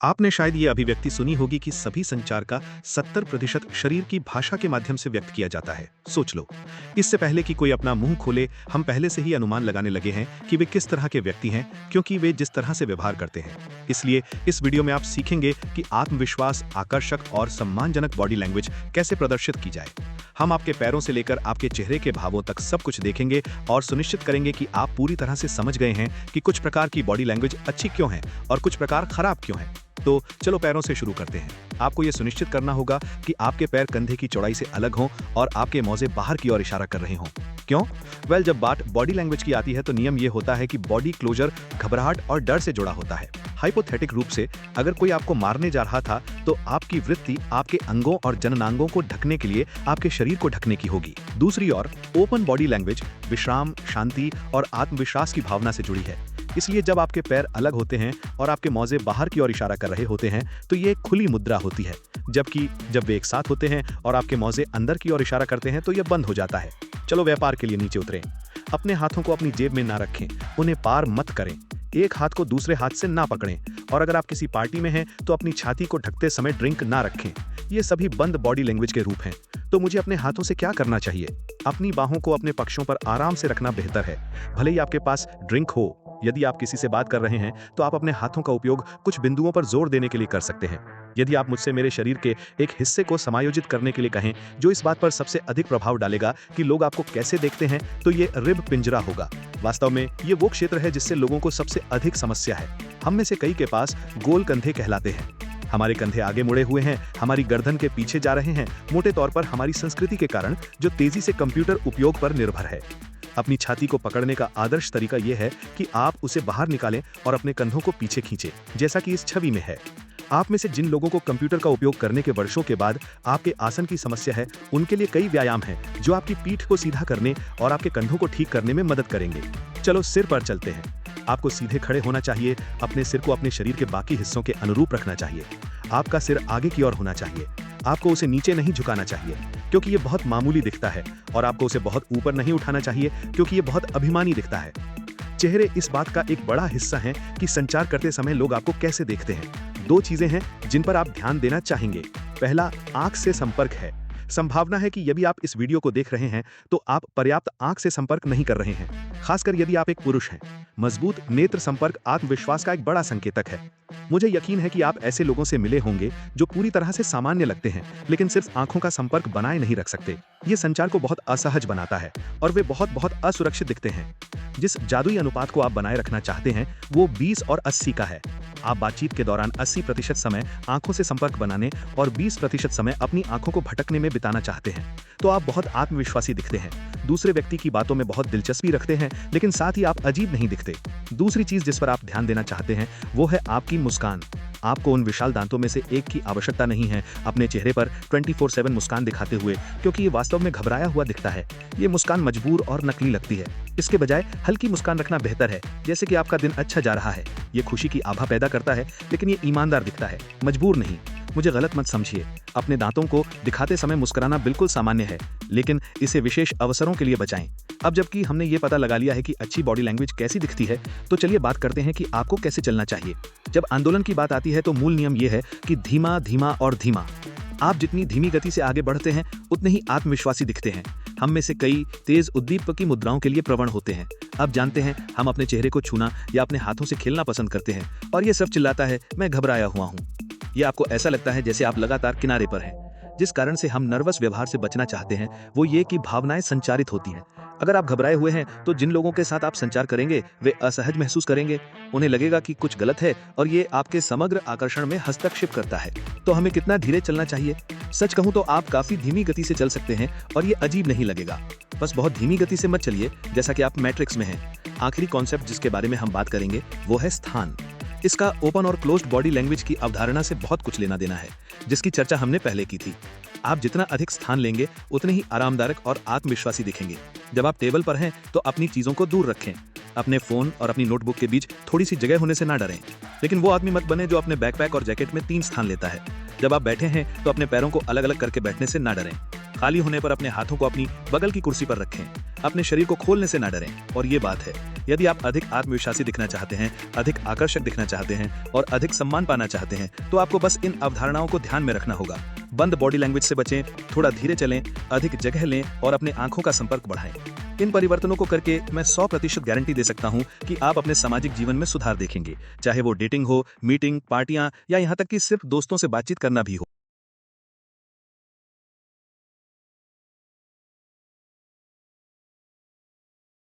आपने शायद ये अभिव्यक्ति सुनी होगी कि सभी संचार का 70% शरीर की भाषा के माध्यम से व्यक्त किया जाता है। सोच लो, इससे पहले कि कोई अपना मुंह खोले, हम पहले से ही अनुमान लगाने लगे हैं कि वे किस तरह के व्यक्ति हैं, क्योंकि वे जिस तरह से व्यवहार करते हैं। इसलिए इस वीडियो में आप सीखेंगे कि आत्मविश्वास, आकर्षक और सम्मानजनक बॉडी लैंग्वेज कैसे प्रदर्शित की जाए। हम आपके पैरों से लेकर आपके चेहरे के भावों तक सब कुछ देखेंगे और सुनिश्चित करेंगे कि आप पूरी तरह से समझ गए हैं कि कुछ प्रकार की बॉडी लैंग्वेज अच्छी क्यों है और कुछ प्रकार खराब क्यों है। तो चलो पैरों से शुरू करते हैं। आपको यह सुनिश्चित करना होगा कि आपके पैर कंधे की चौड़ाई से अलग हों और आपके मोजे बाहर की ओर इशारा कर रहे हों। क्यों? जब बात बॉडी लैंग्वेज की आती है तो नियम यह होता है कि बॉडी क्लोजर घबराहट और डर से जुड़ा होता है। हाइपोथेटिक रूप से अगर कोई आपको मारने जा रहा था तो आपकी वृत्ति आपके अंगों और जननांगों को ढकने के लिए आपके शरीर को ढकने की होगी। दूसरी ओर ओपन बॉडी लैंग्वेज विश्राम, शांति और आत्मविश्वास की भावना से जुड़ी है। इसलिए जब आपके पैर अलग होते हैं और आपके मोजे बाहर की ओर इशारा कर रहे होते हैं तो ये एक खुली मुद्रा होती है, जबकि जब वे एक साथ होते हैं और आपके मोजे अंदर की ओर इशारा करते हैं तो यह बंद हो जाता है। चलो व्यापार के लिए नीचे उतरें। अपने हाथों को अपनी जेब में ना रखें, उन्हें पार मत करें, एक हाथ को दूसरे हाथ से ना पकड़ें और अगर आप किसी पार्टी में हैं तो अपनी छाती को ढकते समय ड्रिंक ना रखें। ये सभी बंद बॉडी लैंग्वेज के रूप हैं। तो मुझे अपने हाथों से क्या करना चाहिए? अपनी बाहों को अपने पक्षों पर आराम से रखना बेहतर है, भले ही आपके पास ड्रिंक हो। यदि आप किसी से बात कर रहे हैं तो आप अपने हाथों का उपयोग कुछ बिंदुओं पर जोर देने के लिए कर सकते हैं। यदि आप मुझसे मेरे शरीर के एक हिस्से को समायोजित करने के लिए कहें जो इस बात पर सबसे अधिक प्रभाव डालेगा कि लोग आपको कैसे देखते हैं, तो ये रिब पिंजरा होगा। वास्तव में ये वो क्षेत्र है जिससे लोगों को सबसे अधिक समस्या है। हम में से कई के पास गोल कंधे कहलाते हैं। हमारे कंधे आगे मुड़े हुए हैं, हमारी गर्दन के पीछे जा रहे हैं, मोटे तौर पर हमारी संस्कृति के कारण जो तेजी से कंप्यूटर उपयोग पर निर्भर है। अपनी छाती को पकड़ने का आदर्श तरीका यह है कि आप उसे बाहर निकालें और अपने कंधों को पीछे खींचें, जैसा कि इस छवि में है। आप में से जिन लोगों को कंप्यूटर का उपयोग करने के वर्षों के बाद आपके आसन की समस्या है, उनके लिए कई व्यायाम हैं जो आपकी पीठ को सीधा करने और आपके कंधों को ठीक करने में मदद करेंगे। चलो सिर पर चलते हैं। आपको सीधे खड़े होना चाहिए, अपने सिर को अपने शरीर के बाकी हिस्सों के अनुरूप रखना चाहिए। आपका सिर आगे की ओर होना चाहिए। आपको उसे नीचे नहीं झुकाना चाहिए क्योंकि ये बहुत मामूली दिखता है और आपको उसे बहुत ऊपर नहीं उठाना चाहिए क्योंकि ये बहुत अभिमानी दिखता है। चेहरे इस बात का एक बड़ा हिस्सा हैं कि संचार करते समय लोग आपको कैसे देखते हैं। दो चीजें हैं जिन पर आप ध्यान देना चाहेंगे। पहला, आंख से संपर्क है। संभावना है कि यदि आप इस वीडियो को देख रहे हैं तो आप पर्याप्त आंख से संपर्क नहीं कर रहे हैं, खासकर यदि आप एक पुरुष हैं। मजबूत नेत्र संपर्क आत्मविश्वास का एक बड़ा संकेतक है। मुझे यकीन है कि आप ऐसे लोगों से मिले होंगे जो पूरी तरह से सामान्य लगते हैं लेकिन सिर्फ आंखों का संपर्क बनाए नहीं रख सकते। ये संचार को बहुत असहज बनाता है और वे बहुत असुरक्षित दिखते हैं। जिस जादुई अनुपात को आप बनाए रखना चाहते हैं वो 20 और 80 का है। आप बातचीत के दौरान 80% समय आंखों से संपर्क बनाने और 20% समय अपनी आंखों को भटकने में बिताना चाहते हैं, तो आप बहुत आत्मविश्वासी दिखते हैं। दूसरे व्यक्ति की बातों में बहुत दिलचस्पी रखते हैं लेकिन साथ ही आप अजीब नहीं दिखते। दूसरी चीज जिस पर आप ध्यान देना चाहते हैं वो है आपकी मुस्कान। आपको उन विशाल दांतों में से एक की आवश्यकता नहीं है अपने चेहरे पर 24/7 मुस्कान दिखाते हुए, क्योंकि ये वास्तव में घबराया हुआ दिखता है। ये मुस्कान मजबूर और नकली लगती है। इसके बजाय हल्की मुस्कान रखना बेहतर है, जैसे कि आपका दिन अच्छा जा रहा है। ये खुशी की आभा पैदा करता है लेकिन ये ईमानदार दिखता है, मजबूर नहीं। मुझे गलत मत समझिए, अपने दांतों को दिखाते समय मुस्कुराना बिल्कुल सामान्य है, लेकिन इसे विशेष अवसरों के लिए बचाएं। अब जबकि हमने ये पता लगा लिया है कि अच्छी बॉडी लैंग्वेज कैसी दिखती है, तो चलिए बात करते हैं कि आपको कैसे चलना चाहिए। जब आंदोलन की बात आती है तो मूल नियम ये है कि धीमा, धीमा और धीमा। आप जितनी धीमी गति से आगे बढ़ते हैं उतने ही आत्मविश्वासी दिखते हैं। हम में से कई तेज उद्दीपकी मुद्राओं के लिए प्रवण होते हैं। अब जानते हैं, हम अपने चेहरे को छूना या अपने हाथों से खेलना पसंद करते हैं और ये सब चिल्लाता है, मैं घबराया हुआ हूँ। ये आपको ऐसा लगता है जैसे आप लगातार किनारे पर हैं। जिस कारण से हम नर्वस व्यवहार से बचना चाहते हैं वो ये कि भावनाएं संचारित होती हैं। अगर आप घबराए हुए हैं तो जिन लोगों के साथ आप संचार करेंगे वे असहज महसूस करेंगे। उन्हें लगेगा कि कुछ गलत है और ये आपके समग्र आकर्षण में हस्तक्षेप करता है। तो हमें कितना धीरे चलना चाहिए? सच कहूं तो आप काफी धीमी गति से चल सकते हैं और ये अजीब नहीं लगेगा। बस बहुत धीमी गति से मत चलिए, जैसा कि आप मैट्रिक्स में हैं। आखिरी कॉन्सेप्ट जिसके बारे में हम बात करेंगे वो है स्थान। इसका ओपन और क्लोज्ड बॉडी लैंग्वेज की अवधारणा से बहुत कुछ लेना देना है, जिसकी चर्चा हमने पहले की थी। आप जितना अधिक स्थान लेंगे उतने ही आरामदायक और आत्मविश्वासी दिखेंगे। जब आप टेबल पर हैं तो अपनी चीजों को दूर रखें। अपने फोन और अपनी नोटबुक के बीच थोड़ी सी जगह होने से ना डरें, लेकिन वो आदमी मत बने जो अपने बैकपैक और जैकेट में 3 स्थान लेता है। जब आप बैठे हैं तो अपने पैरों को अलग अलग करके बैठने से ना डरें। खाली होने पर अपने हाथों को अपनी बगल की कुर्सी पर रखें। अपने शरीर को खोलने से ना डरें। और ये बात है, यदि आप अधिक आत्मविश्वासी दिखना चाहते हैं, अधिक आकर्षक दिखना चाहते हैं और अधिक सम्मान पाना चाहते हैं, तो आपको बस इन अवधारणाओं को ध्यान में रखना होगा। बंद बॉडी लैंग्वेज से बचें, थोड़ा धीरे चलें, अधिक जगह लें और अपने आंखों का संपर्क बढ़ाएं। इन परिवर्तनों को करके मैं 100% गारंटी दे सकता हूं कि आप अपने सामाजिक जीवन में सुधार देखेंगे, चाहे वो डेटिंग हो, मीटिंग, पार्टियां या यहां तक कि सिर्फ दोस्तों से बातचीत करना भी हो।